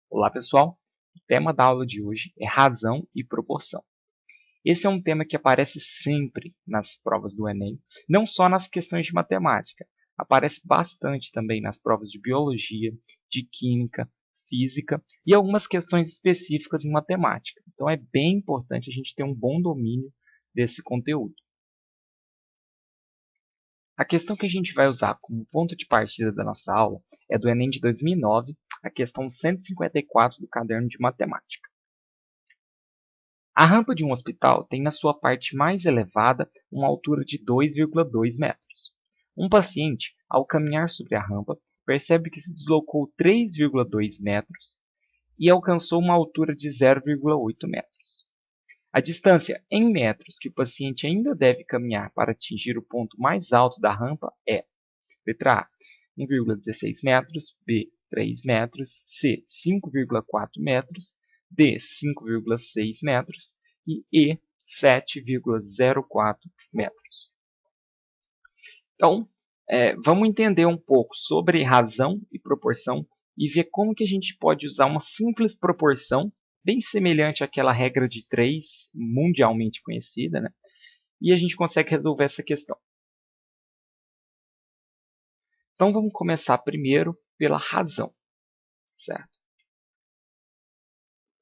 Olá pessoal, o tema da aula de hoje é razão e proporção. Esse é um tema que aparece sempre nas provas do Enem, não só nas questões de matemática, aparece bastante também nas provas de biologia, de química, física e algumas questões específicas em matemática. Então é bem importante a gente ter um bom domínio desse conteúdo. A questão que a gente vai usar como ponto de partida da nossa aula é do Enem de 2009, a questão 154 do caderno de matemática. A rampa de um hospital tem na sua parte mais elevada uma altura de 2,2 metros. Um paciente, ao caminhar sobre a rampa, percebe que se deslocou 3,2 metros e alcançou uma altura de 0,8 metros. A distância em metros que o paciente ainda deve caminhar para atingir o ponto mais alto da rampa é: letra A, 1,16 metros, B, 3 metros, C, 5,4 metros, D, 5,6 metros e E, 7,04 metros. Então, vamos entender um pouco sobre razão e proporção e ver como que a gente pode usar uma simples proporção, bem semelhante àquela regra de 3, mundialmente conhecida, né? E a gente consegue resolver essa questão. Então, vamos começar primeiro pela razão, certo?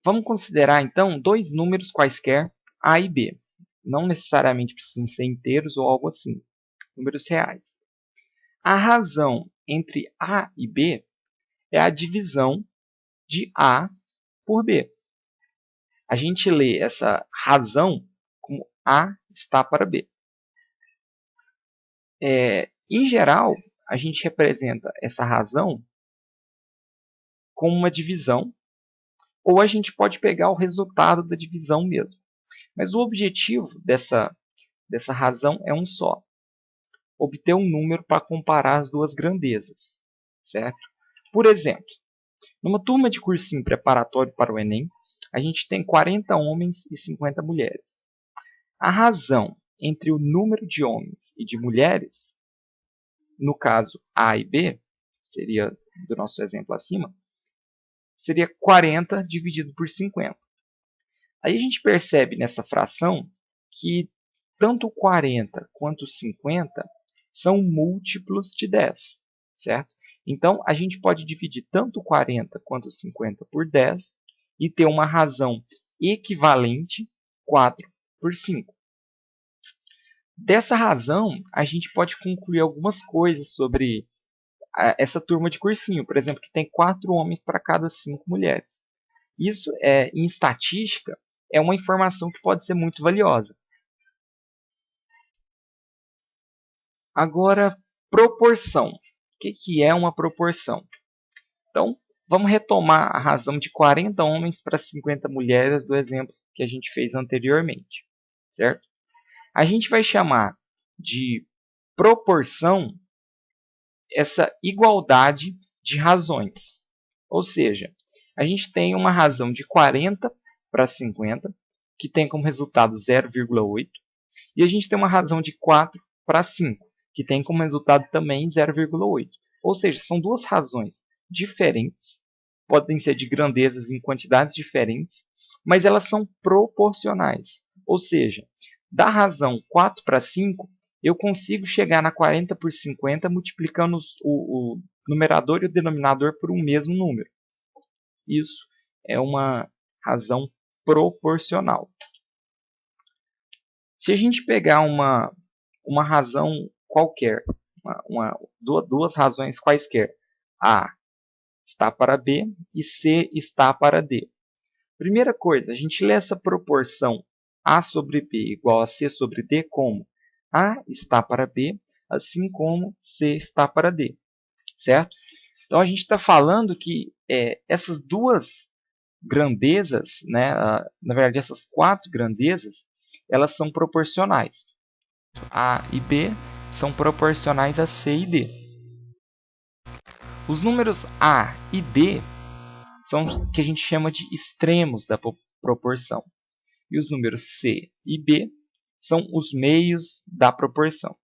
Vamos considerar, então, dois números quaisquer, A e B. Não necessariamente precisam ser inteiros ou algo assim, números reais. A razão entre A e B é a divisão de A por B. A gente lê essa razão como A está para B. Em geral, a gente representa essa razão como uma divisão, ou a gente pode pegar o resultado da divisão mesmo. Mas o objetivo dessa razão é um só: obter um número para comparar as duas grandezas, certo? Por exemplo, numa turma de cursinho preparatório para o Enem, a gente tem 40 homens e 50 mulheres. A razão entre o número de homens e de mulheres, no caso A e B, seria do nosso exemplo acima, seria 40 dividido por 50. Aí a gente percebe nessa fração que tanto 40 quanto 50 são múltiplos de 10, certo? Então, a gente pode dividir tanto 40 quanto 50 por 10 e ter uma razão equivalente 4 por 5. Dessa razão, a gente pode concluir algumas coisas sobre essa turma de cursinho. Por exemplo, que tem 4 homens para cada 5 mulheres. Isso, em estatística, é uma informação que pode ser muito valiosa. Agora, proporção. O que é uma proporção? Então, vamos retomar a razão de 40 homens para 50 mulheres do exemplo que a gente fez anteriormente, certo? A gente vai chamar de proporção essa igualdade de razões. Ou seja, a gente tem uma razão de 40 para 50, que tem como resultado 0,8, e a gente tem uma razão de 4 para 5, que tem como resultado também 0,8. Ou seja, são duas razões diferentes, podem ser de grandezas em quantidades diferentes, mas elas são proporcionais. Ou seja, da razão 4 para 5, eu consigo chegar na 40 por 50 multiplicando o numerador e o denominador por um mesmo número. Isso é uma razão proporcional. Se a gente pegar uma razão qualquer, duas razões quaisquer, A está para B e C está para D. Primeira coisa, a gente lê essa proporção A sobre B igual a C sobre D como A está para B, assim como C está para D, certo? Então a gente está falando que essas duas grandezas, né, na verdade essas 4 grandezas, elas são proporcionais. A e B são proporcionais a C e D. Os números A e D são os que a gente chama de extremos da proporção. E os números C e B são os meios da proporção.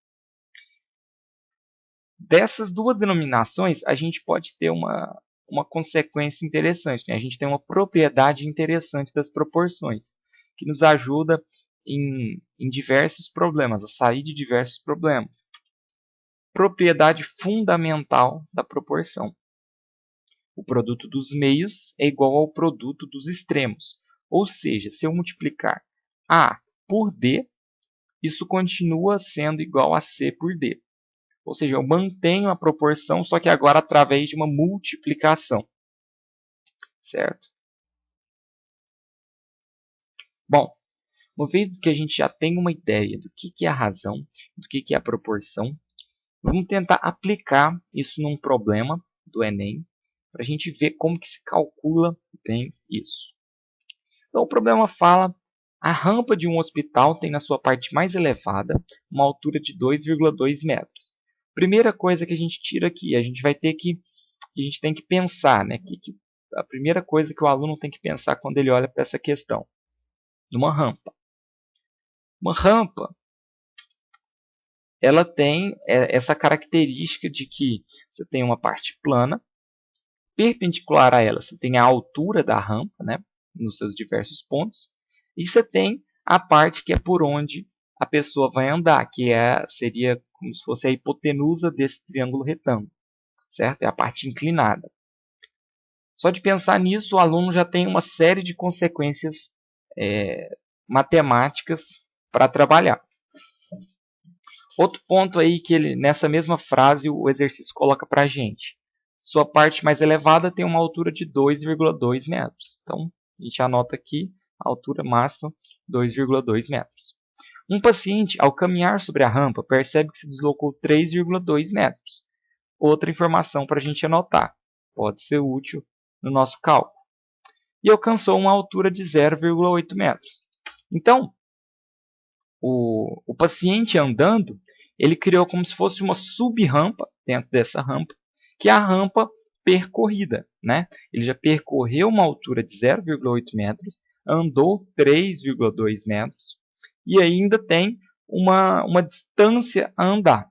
Dessas duas denominações, a gente pode ter uma uma consequência interessante, né? A gente tem uma propriedade interessante das proporções, que nos ajuda em diversos problemas, a sair de diversos problemas. Propriedade fundamental da proporção. O produto dos meios é igual ao produto dos extremos. Ou seja, se eu multiplicar A por D, isso continua sendo igual a C por D. Ou seja, eu mantenho a proporção, só que agora através de uma multiplicação. Certo? Bom, uma vez que a gente já tem uma ideia do que é a razão, do que é a proporção, vamos tentar aplicar isso num problema do Enem, para a gente ver como que se calcula bem isso. Então, o problema fala: a rampa de um hospital tem na sua parte mais elevada uma altura de 2,2 metros. Primeira coisa que a gente tira aqui, a gente tem que pensar, né? A primeira coisa que o aluno tem que pensar quando ele olha para essa questão, numa rampa. Uma rampa, ela tem essa característica de que você tem uma parte plana, perpendicular a ela você tem a altura da rampa, né, nos seus diversos pontos, e você tem a parte que é por onde a pessoa vai andar, que seria como se fosse a hipotenusa desse triângulo retângulo, certo? É a parte inclinada. Só de pensar nisso, o aluno já tem uma série de consequências matemáticas para trabalhar. Outro ponto aí que nessa mesma frase o exercício coloca para a gente. Sua parte mais elevada tem uma altura de 2,2 metros. Então, a gente anota aqui a altura máxima, 2,2 metros. Um paciente, ao caminhar sobre a rampa, percebe que se deslocou 3,2 metros. Outra informação para a gente anotar. Pode ser útil no nosso cálculo. E alcançou uma altura de 0,8 metros. Então, o paciente andando, ele criou como se fosse uma sub-rampa dentro dessa rampa, que é a rampa percorrida, né? Ele já percorreu uma altura de 0,8 metros, andou 3,2 metros e ainda tem uma distância a andar.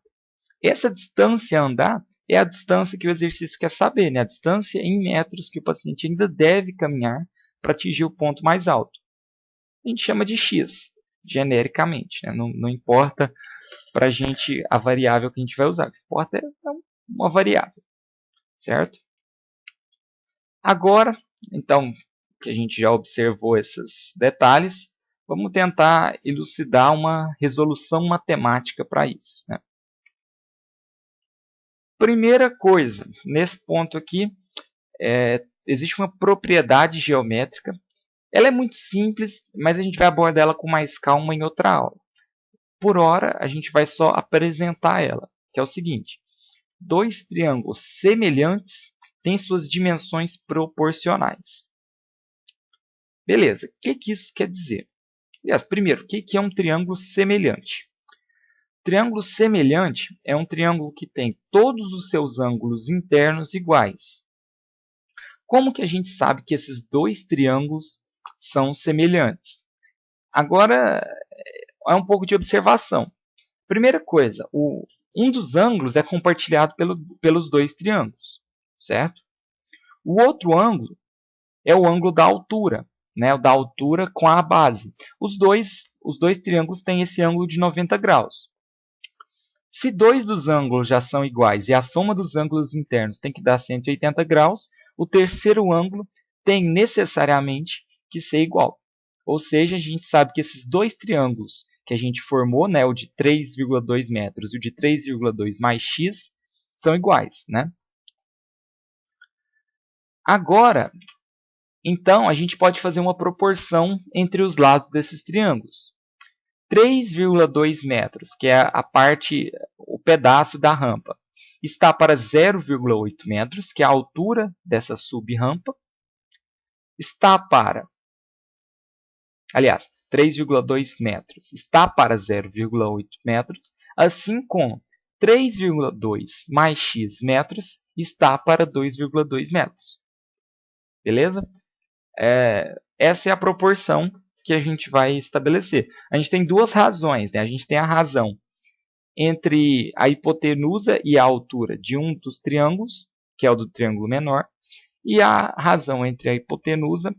Essa distância a andar é a distância que o exercício quer saber, né? A distância em metros que o paciente ainda deve caminhar para atingir o ponto mais alto. A gente chama de x, genericamente, né? Não importa para a gente a variável que a gente vai usar. O que importa é uma variável, certo? Agora, então, que a gente já observou esses detalhes, vamos tentar elucidar uma resolução matemática para isso, né? Primeira coisa, nesse ponto aqui, existe uma propriedade geométrica. Ela é muito simples, mas a gente vai abordar ela com mais calma em outra aula. Por hora, a gente vai só apresentar ela, que é o seguinte. Dois triângulos semelhantes têm suas dimensões proporcionais. Beleza, o que isso quer dizer? Aliás, primeiro, o que é um triângulo semelhante? Triângulo semelhante é um triângulo que tem todos os seus ângulos internos iguais. Como que a gente sabe que esses dois triângulos são semelhantes? Agora, é um pouco de observação. Primeira coisa, um dos ângulos é compartilhado pelos dois triângulos, certo? O outro ângulo é o ângulo da altura, né? O da altura com a base. Os dois triângulos têm esse ângulo de 90 graus. Se dois dos ângulos já são iguais e a soma dos ângulos internos tem que dar 180 graus, o terceiro ângulo tem necessariamente que ser igual. Ou seja, a gente sabe que esses dois triângulos que a gente formou, né, o de 3,2 metros e o de 3,2 mais x, são iguais, né? Agora, então, a gente pode fazer uma proporção entre os lados desses triângulos. 3,2 metros, que é o pedaço da rampa, está para 0,8 metros, que é a altura dessa sub-rampa. Está para, aliás, 3,2 metros está para 0,8 metros, assim como 3,2 mais x metros está para 2,2 metros. Beleza? Essa é a proporção que a gente vai estabelecer. A gente tem duas razões, né? A gente tem a razão entre a hipotenusa e a altura de um dos triângulos, que é o do triângulo menor, e a razão entre a hipotenusa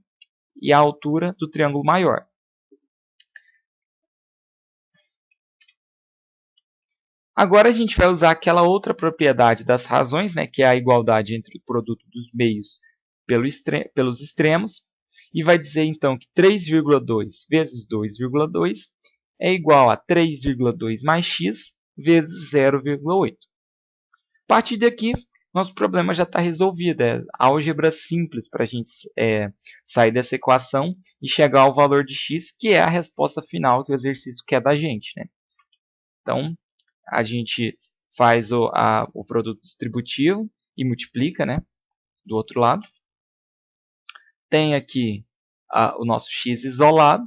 e a altura do triângulo maior. Agora a gente vai usar aquela outra propriedade das razões, né, que é a igualdade entre o produto dos meios pelos extremos, e vai dizer então que 3,2 vezes 2,2 é igual a 3,2 mais x vezes 0,8. A partir daqui, nosso problema já está resolvido. É álgebra simples para a gente sair dessa equação e chegar ao valor de x, que é a resposta final que o exercício quer da gente, né? Então, a gente faz o produto distributivo e multiplica, né, do outro lado. Tem aqui o nosso x isolado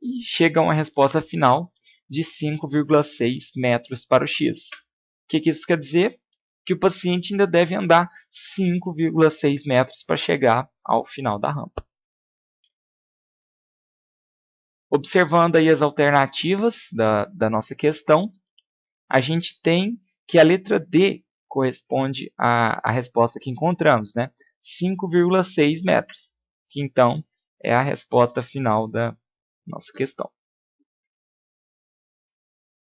e chega a uma resposta final de 5,6 metros para o x. O que isso quer dizer? Que o paciente ainda deve andar 5,6 metros para chegar ao final da rampa. Observando aí as alternativas da nossa questão, a gente tem que a letra D corresponde à resposta que encontramos, né? 5,6 metros, que então é a resposta final da nossa questão.